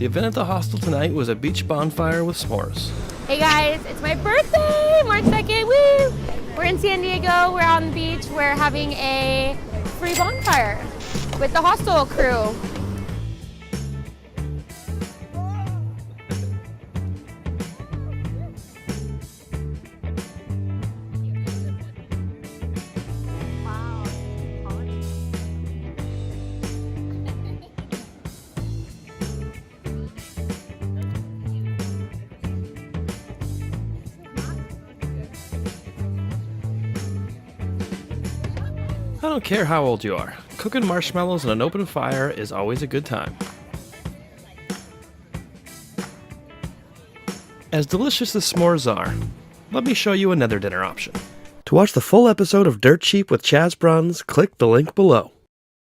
The event at the hostel tonight was a beach bonfire with s'mores. Hey guys, it's my birthday, March 2nd, woo! We're in San Diego, we're on the beach, we're having a free bonfire with the hostel crew. I don't care how old you are, cooking marshmallows on an open fire is always a good time. As delicious as s'mores are, let me show you another dinner option. To watch the full episode of Dirt Cheap with Chaz Bruns, click the link below.